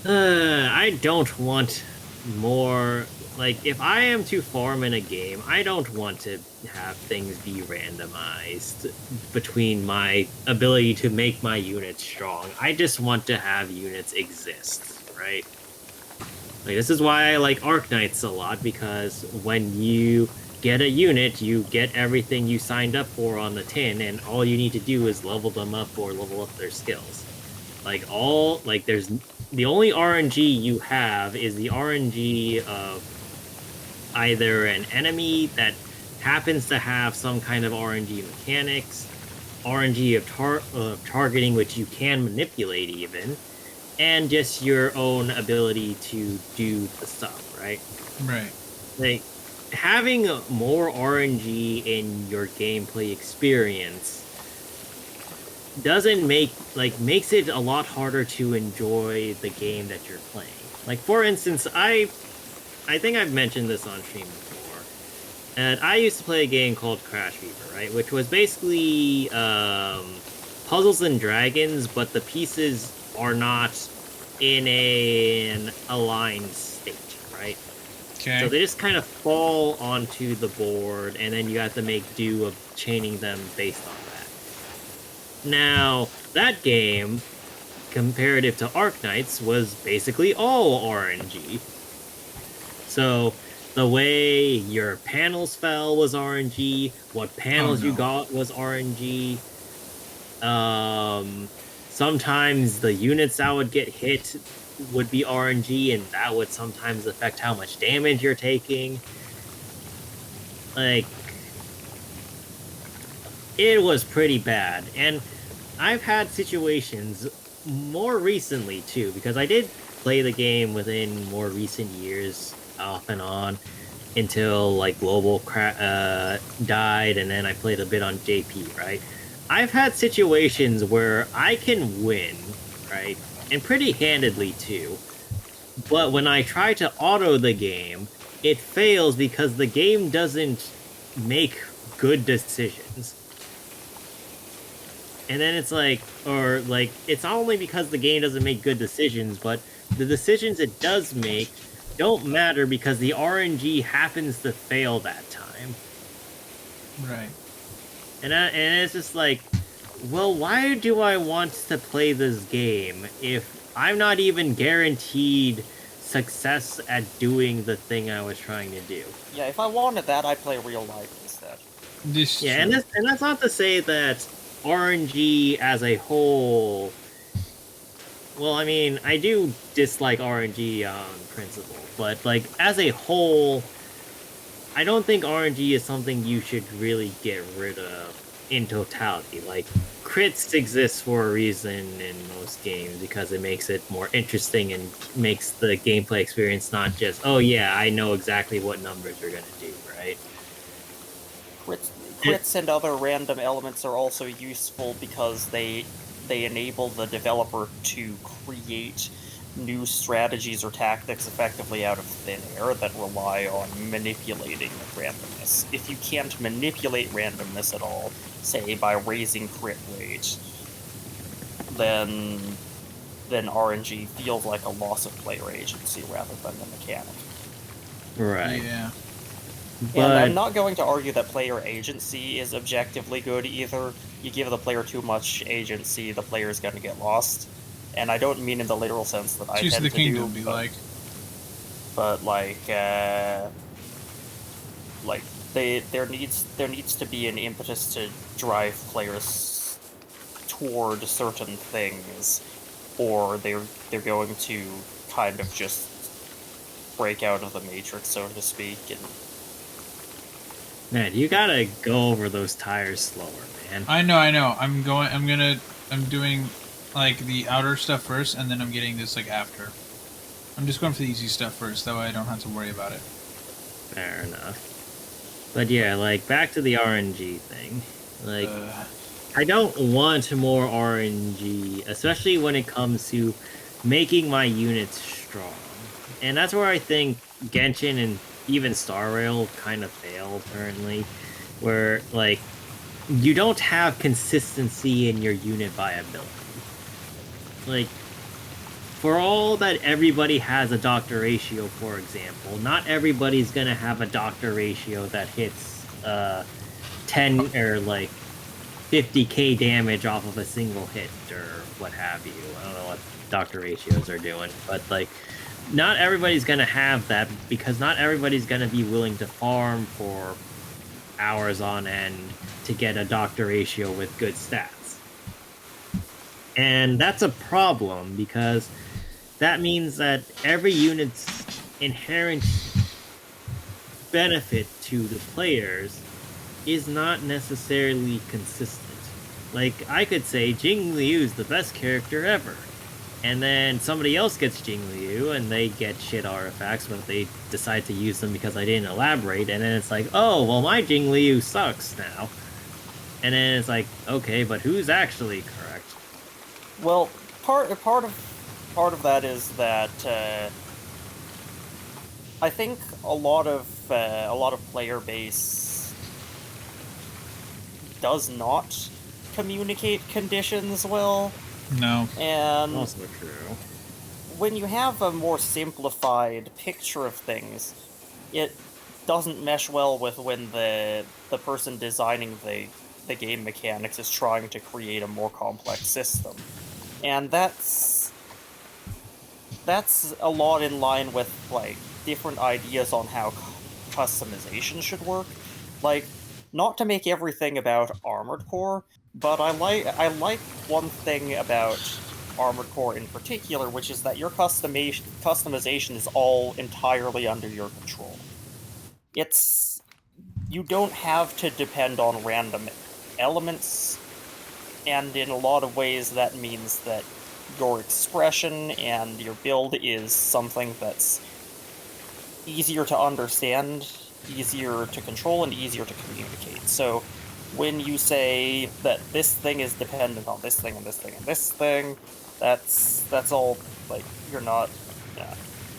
I don't want more. Like, if I am to farm in a game, I don't want to have things be randomized between my ability to make my units strong. I just want to have units exist, right? Like, this is why I like Arknights a lot, because when you get a unit, you get everything you signed up for on the tin, and all you need to do is level them up or level up their skills. There's the only RNG you have is the RNG of either an enemy that happens to have some kind of RNG mechanics, RNG of targeting, which you can manipulate even, and just your own ability to do the stuff, right? Right. Like, having more RNG in your gameplay experience makes it a lot harder to enjoy the game that you're playing. Like, for instance, I think I've mentioned this on stream before, and I used to play a game called Crash Fever, right? Which was basically Puzzles and Dragons, but the pieces are not in an aligned state, right? Okay. So they just kind of fall onto the board, and then you have to make do of chaining them based on that. Now, that game, comparative to Arknights, was basically all RNG. So, the way your panels fell was RNG, what panels you got was RNG. Sometimes the units that would get hit would be RNG, and that would sometimes affect how much damage you're taking. Like, it was pretty bad. And I've had situations more recently, too, because I did play the game within more recent years, off and on, until, like, Global died, and then I played a bit on JP, right? I've had situations where I can win, right? And pretty handedly, too. But when I try to auto the game, it fails because the game doesn't make good decisions. And then it's like, it's not only because the game doesn't make good decisions, but the decisions it does make don't matter because the RNG happens to fail that time. Right. And it's just like, well, why do I want to play this game if I'm not even guaranteed success at doing the thing I was trying to do? Yeah, if I wanted that, I'd play real life instead. And that's not to say that RNG as a whole. Well, I mean, I do dislike RNG on principle, but like as a whole, I don't think RNG is something you should really get rid of in totality. Like, crits exist for a reason in most games because it makes it more interesting and makes the gameplay experience not just, oh yeah, I know exactly what numbers you're gonna do, right? Crits and other random elements are also useful because they enable the developer to create new strategies or tactics effectively out of thin air that rely on manipulating randomness. If you can't manipulate randomness at all, say by raising crit rate, then RNG feels like a loss of player agency rather than a mechanic. Right. Yeah. But And I'm not going to argue that player agency is objectively good either. You give the player too much agency, the player is going to get lost. And I don't mean in the literal sense that I Choose tend the to kingdom do, be but, like. but there needs to be an impetus to drive players toward certain things, or they're going to kind of just break out of the matrix, so to speak. And man, you gotta go over those tires slower, man. I know. I'm doing like the outer stuff first, and then I'm getting this like after. I'm just going for the easy stuff first, that way I don't have to worry about it. Fair enough. But yeah, like, back to the RNG thing. Like, I don't want more RNG, especially when it comes to making my units strong. And that's where I think Genshin and even Star Rail kind of fail currently, where, like, you don't have consistency in your unit viability. Like, for all that everybody has a doctor ratio, for example, not everybody's gonna have a doctor ratio that hits 10 or like 50k damage off of a single hit or what have you. I don't know what doctor ratios are doing, but like, not everybody's gonna have that because not everybody's gonna be willing to farm for hours on end to get a doctor ratio with good stats. And that's a problem because that means that every unit's inherent benefit to the players is not necessarily consistent. Like, I could say Jing Liu's the best character ever, and then somebody else gets Jing Liu, and they get shit artifacts, but they decide to use them because I didn't elaborate, and then it's like, oh, well, my Jing Liu sucks now. And then it's like, okay, but who's actually correct? well, part of that is that I think a lot of player base does not communicate conditions well, No. and Also true. when you have a more simplified picture of things, it doesn't mesh well with when the person designing the game mechanics is trying to create a more complex system. And that's a lot in line with, like, different ideas on how customization should work. Like, not to make everything about Armored Core, but I like one thing about Armored Core in particular, which is that your customization is all entirely under your control. You don't have to depend on random elements, and in a lot of ways that means that your expression and your build is something that's easier to understand, easier to control, and easier to communicate. So when you say that this thing is dependent on this thing and this thing and this thing, that's all, like, you're not...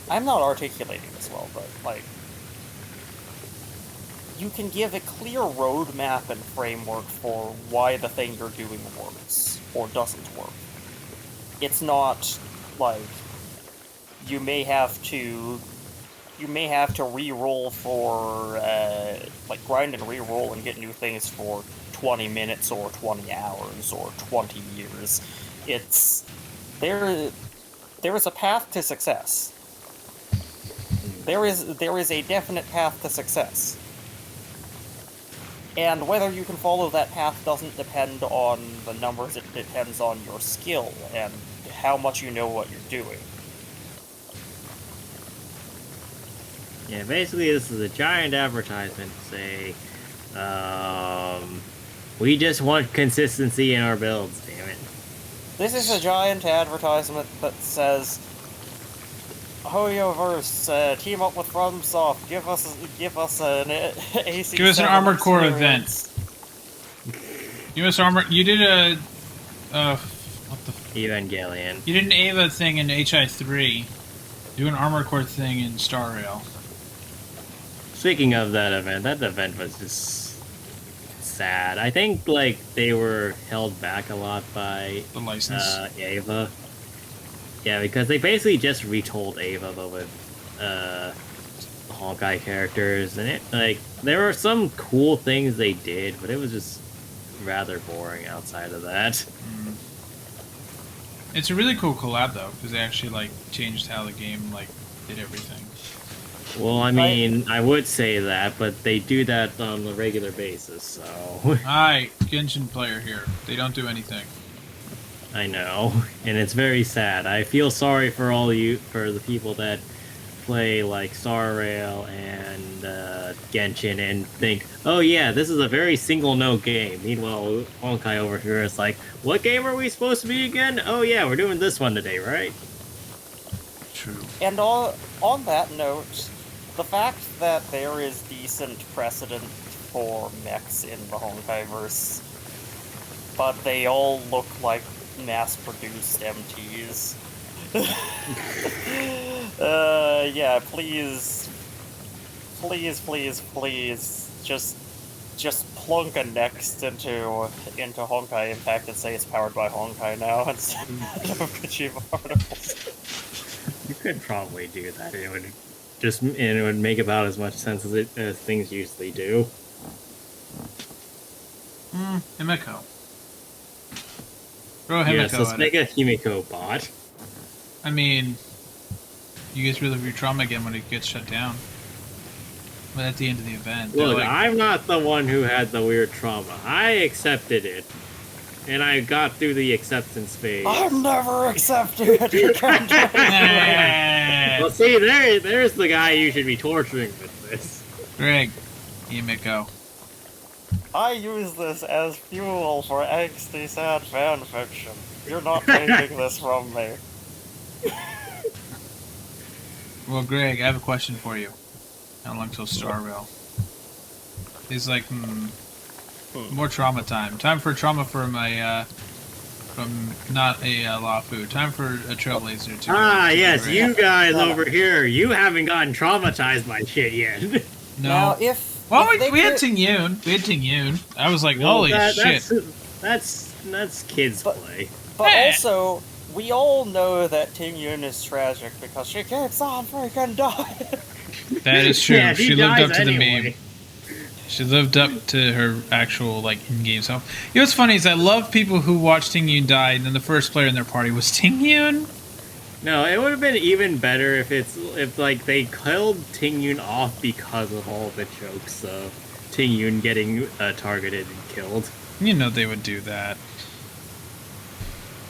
I'm not articulating this well, but, like, you can give a clear roadmap and framework for why the thing you're doing works or doesn't work. It's not like you may have to re-roll for like grind and re-roll and get new things for 20 minutes or 20 hours or 20 years. There is a path to success. There is a definite path to success. And whether you can follow that path doesn't depend on the numbers, it depends on your skill and how much you know what you're doing. Yeah, basically this is a giant advertisement to say, we just want consistency in our builds, damn it. This is a giant advertisement that says, Hoyoverse, team up with FromSoft, give us an AC. Give us an Armored Core event. Give us armor. You did a what the Evangelion. You did an Ava thing in HI3. Do an Armor Core thing in Star Rail. Speaking of that event was just sad. I think like they were held back a lot by The license. Ava. Yeah, because they basically just retold Ava, but with Honkai characters, and it like there were some cool things they did, but it was just rather boring outside of that. It's a really cool collab though, because they actually like changed how the game like did everything. Well, I mean, I would say that, but they do that on a regular basis, so Hi, Genshin player here. They don't do anything. I know, and it's very sad. I feel sorry for for the people that play like Star Rail and Genshin and think, oh yeah, this is a very single note game. Meanwhile, Honkai over here is like, what game are we supposed to be again? Oh yeah, we're doing this one today, right? True. And on that note, the fact that there is decent precedent for mechs in the Honkaiverse, but they all look like mass-produced MTs. Yeah, please, just plunk a next into Honkai Impact and say it's powered by Honkai now instead of Kojima articles. You could probably do that. It would make about as much sense as things usually do. Himiko. Throw Himiko Yes, let's at make it. a Himiko bot. I mean, you guys relive your trauma again when it gets shut down. But at the end of the event, they're Look, like, I'm not the one who had the weird trauma. I accepted it. And I got through the acceptance phase. I'm never accepting it. You can't do it. "Nah." Well, see, there's the guy you should be torturing with this. Greg, Himiko. I use this as fuel for angsty sad fanfiction. You're not taking this from me. Well, Greg, I have a question for you. How long till Star Rail? He's like, more trauma time. Time for trauma from not a Lafu. Time for a Trailblazer to Yes, to you guys No, no. over here, you haven't gotten traumatized by shit yet. Now, No. if Well, if we they had could- Ting Yun. We had Ting Yun. I was like, Well, holy shit. That's kids But- play. But Eh. also, we all know that Ting Yun is tragic because she keeps on freaking dying. That is true. Yeah, she lived dies up to the anyway. meme. She lived up to her actual like in-game self. You know what's funny is I love people who watch Ting Yun die, and then the first player in their party was Ting Yun. No, it would have been even better if like they killed Ting Yun off because of all the jokes of Ting Yun getting targeted and killed. You know they would do that.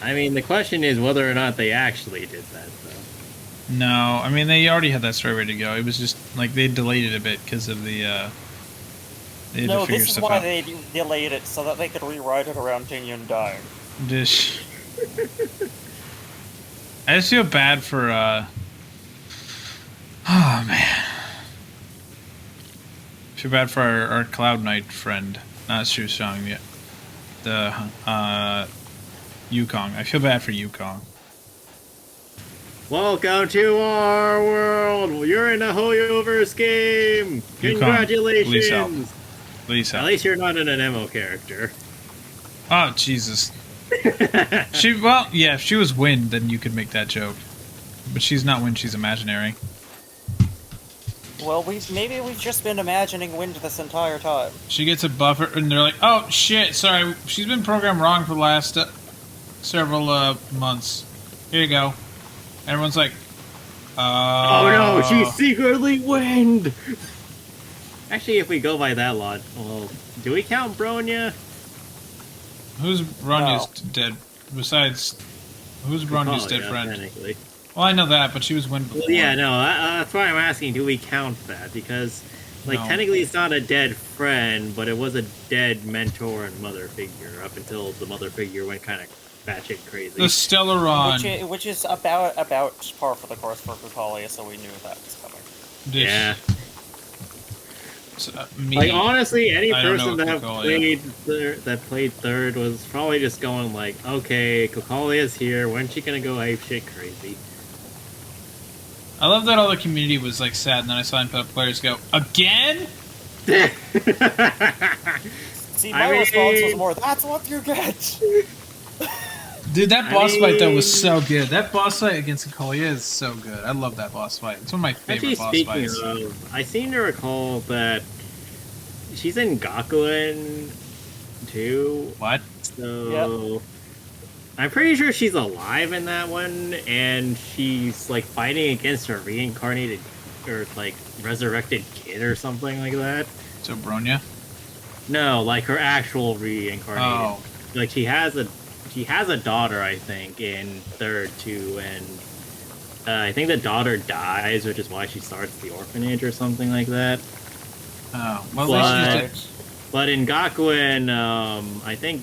I mean, the question is whether or not they actually did that, though. No, I mean they already had that story ready to go. It was just like they delayed it a bit because of the. They had No, to figure this is stuff why out. they delayed it, so that they could rewrite it around Ting Yun dying. Dish. I just feel bad for. Oh man. I feel bad for our Cloud Knight friend, not Shusong yet. The Yukong. I feel bad for Yukong. Welcome to our world! You're in a Hoyoverse game! Yukon, Congratulations! please help. Please At help. least you're not an Nemo character. Oh Jesus. If she was Wind, then you could make that joke. But she's not Wind, she's imaginary. Well, maybe we've just been imagining Wind this entire time. She gets a buffer, and they're like, "Oh shit, sorry, she's been programmed wrong for the last several months. Here you go." Everyone's like, Oh no, she's secretly Wind! Actually, if we go by that lot, well, do we count Bronya? Who's Bronya's dead? Besides, who's Bronya's dead friend? Technically. Well, I know that, but she was Wind before. Well, yeah, no, that's why I'm asking, do we count that? Because, like, No. technically it's not a dead friend, but it was a dead mentor and mother figure up until the mother figure went kind of batshit crazy. The Stellaron. Which is about par for the course for Kukalia, so we knew that was coming. Dish. Yeah. Me. Like honestly, any I don't know person what that played third was probably just going like, okay, Kokolia's here. When's she gonna go apeshit crazy? I love that all the community was like sad, and then I saw players go again. See, my response was more, "That's what you get." Dude, that boss fight though was so good. That boss fight against Kolia is so good. I love that boss fight. It's one of my favorite boss fights. Of, I seem to recall that she's in Gakuen too. What? So yep. I'm pretty sure she's alive in that one, and she's like fighting against her reincarnated or like resurrected kid or something like that. So Bronya? No, like her actual reincarnated. Oh. Like she has a daughter, I think, in third too, and I think the daughter dies, which is why she starts the orphanage or something like that. Oh, well, but in Gakuen, I think,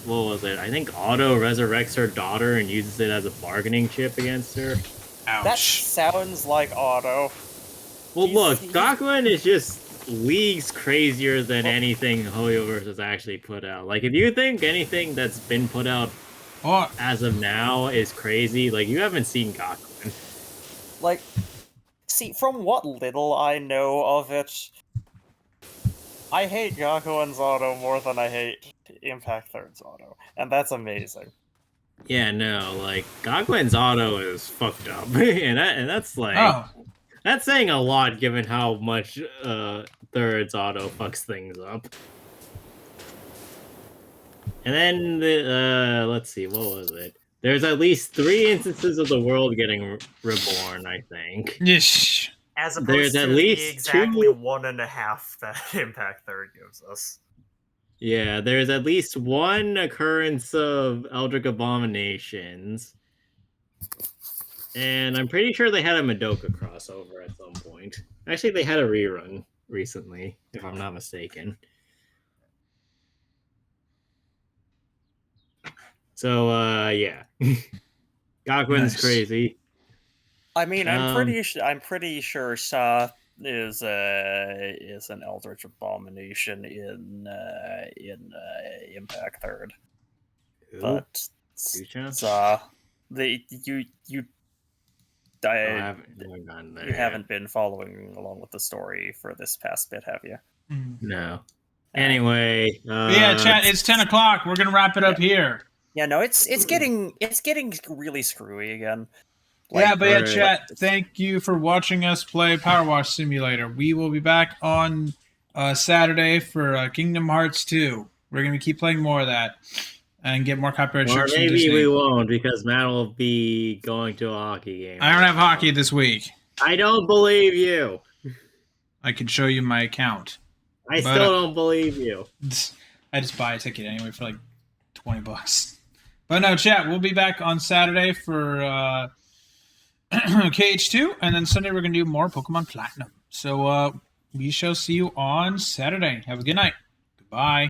what was it? I think Otto resurrects her daughter and uses it as a bargaining chip against her. Ouch. That sounds like Otto. Well, look, Gakuen is just leagues crazier than anything Hoyoverse has actually put out. Like, if you think anything that's been put out as of now is crazy, like, you haven't seen Gakuen. Like, see, from what little I know of it, I hate Gakuen's Auto more than I hate Impact Third's Auto, and that's amazing. Yeah, no, like, Gakuen's Auto is fucked up, and that's like... Oh. That's saying a lot, given how much Third's Auto fucks things up. And then, let's see, what was it? There's at least 3 instances of the world getting reborn, I think. Yes. As opposed to the exactly 1.5 that Impact Third gives us. Yeah, there's at least 1 occurrence of Eldritch Abominations. And I'm pretty sure they had a Madoka crossover at some point. Actually, they had a rerun recently, if I'm not mistaken. So, yeah. Gakuen's crazy. I mean, I'm pretty sure Sha is an Eldritch Abomination in Impact Third. Who? But you haven't been following along with the story for this past bit, have you? No. Anyway, yeah, chat. It's 10 o'clock. We're gonna wrap it up here. Yeah, no, it's getting really screwy again. Like, yeah, but yeah, chat. Thank you for watching us play Powerwash Simulator. We will be back on Saturday for Kingdom Hearts 2. We're gonna keep playing more of that. And get more copyright strikes. Or maybe we won't, because Matt will be going to a hockey game. I don't have hockey this week. I don't believe you. I can show you my account. I still don't believe you. I just buy a ticket anyway for like $20. But no, chat, we'll be back on Saturday for KH2, and then Sunday we're going to do more Pokemon Platinum. So we shall see you on Saturday. Have a good night. Goodbye.